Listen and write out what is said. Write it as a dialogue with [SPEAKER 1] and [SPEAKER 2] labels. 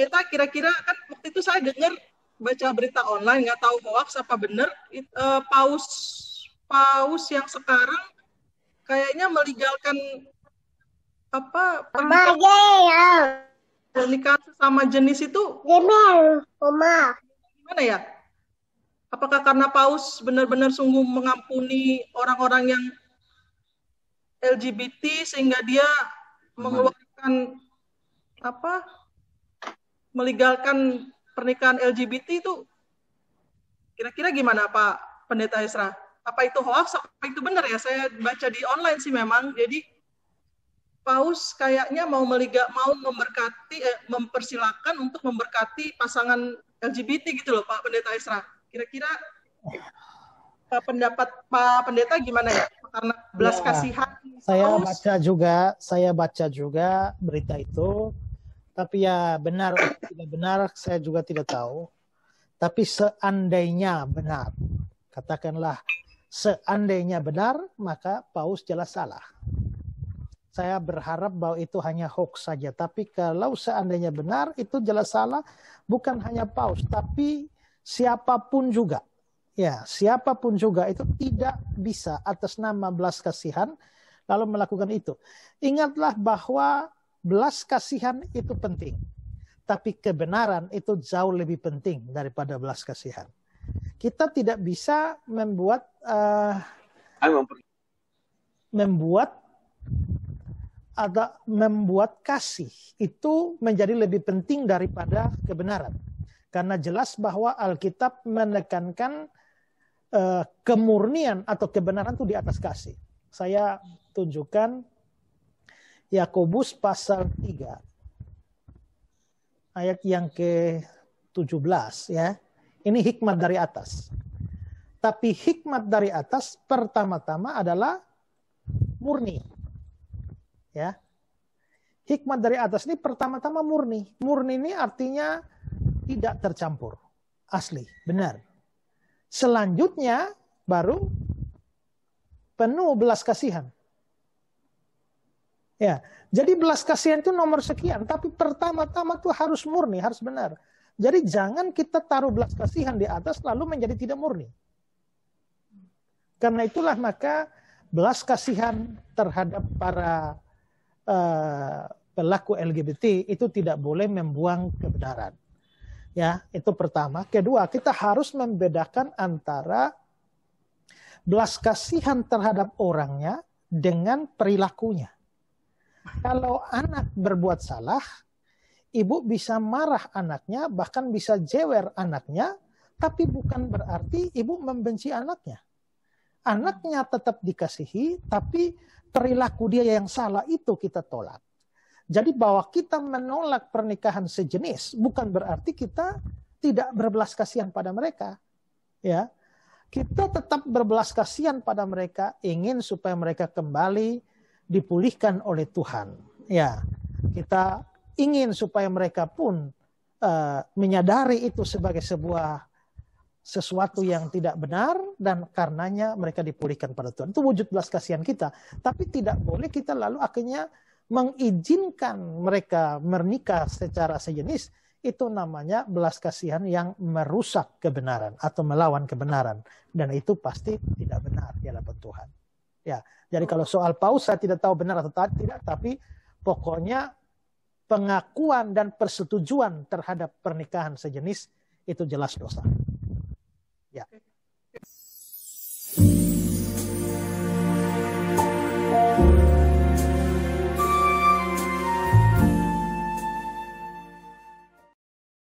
[SPEAKER 1] pendeta, kira-kira kan waktu itu saya dengar baca berita online, nggak tahu hoax apa benar, paus yang sekarang kayaknya melegalkan apa pernikahan sesama jenis itu gimana ya? Apakah karena paus benar-benar sungguh mengampuni orang-orang yang LGBT sehingga dia mengeluarkan apa melegalkan pernikahan LGBT itu, kira-kira gimana Pak Pendeta Esra? Apa itu hoax? Apa itu benar ya? Saya baca di online sih memang. Jadi paus kayaknya mau memberkati, mempersilakan untuk memberkati pasangan LGBT gitu loh Pak Pendeta Esra. Kira-kira pendapat Pak Pendeta gimana ya? Karena belas kasihan.
[SPEAKER 2] Saya baca juga berita itu. Tapi ya benar atau tidak benar saya juga tidak tahu. Tapi seandainya benar, katakanlah seandainya benar, maka paus jelas salah. Saya berharap bahwa itu hanya hoax saja. Tapi kalau seandainya benar, itu jelas salah. Bukan hanya paus, tapi siapapun juga. Ya, siapapun juga itu tidak bisa atas nama belas kasihan lalu melakukan itu. Ingatlah bahwa belas kasihan itu penting. Tapi kebenaran itu jauh lebih penting daripada belas kasihan. Kita tidak bisa membuat kasih itu menjadi lebih penting daripada kebenaran. Karena jelas bahwa Alkitab menekankan kemurnian atau kebenaran itu di atas kasih. Saya tunjukkan Yakobus pasal 3 ayat yang ke-17 ya. Ini hikmat dari atas. Tapi hikmat dari atas pertama-tama adalah murni. Ya. Hikmat dari atas ini pertama-tama murni. Murni ini artinya tidak tercampur. Asli, benar. Selanjutnya baru penuh belas kasihan. Ya, jadi belas kasihan itu nomor sekian, tapi pertama-tama itu harus murni, harus benar. Jadi jangan kita taruh belas kasihan di atas lalu menjadi tidak murni. Karena itulah maka belas kasihan terhadap para pelaku LGBT itu tidak boleh membuang kebenaran. Ya, itu pertama. Kedua, kita harus membedakan antara belas kasihan terhadap orangnya dengan perilakunya. Kalau anak berbuat salah, ibu bisa marah anaknya, bahkan bisa jewer anaknya, tapi bukan berarti ibu membenci anaknya. Anaknya tetap dikasihi, tapi perilaku dia yang salah itu kita tolak. Jadi bahwa kita menolak pernikahan sejenis bukan berarti kita tidak berbelas kasihan pada mereka. Ya, kita tetap berbelas kasihan pada mereka, ingin supaya mereka kembali dipulihkan oleh Tuhan. Ya, kita ingin supaya mereka pun menyadari itu sebagai sesuatu yang tidak benar dan karenanya mereka dipulihkan pada Tuhan. Itu wujud belas kasihan kita. Tapi tidak boleh kita lalu akhirnya mengizinkan mereka menikah secara sejenis. Itu namanya belas kasihan yang merusak kebenaran atau melawan kebenaran. Dan itu pasti tidak benar di hadapan Tuhan. Ya, jadi kalau soal paus saya tidak tahu benar atau tidak, tapi pokoknya pengakuan dan persetujuan terhadap pernikahan sejenis itu jelas dosa. Ya.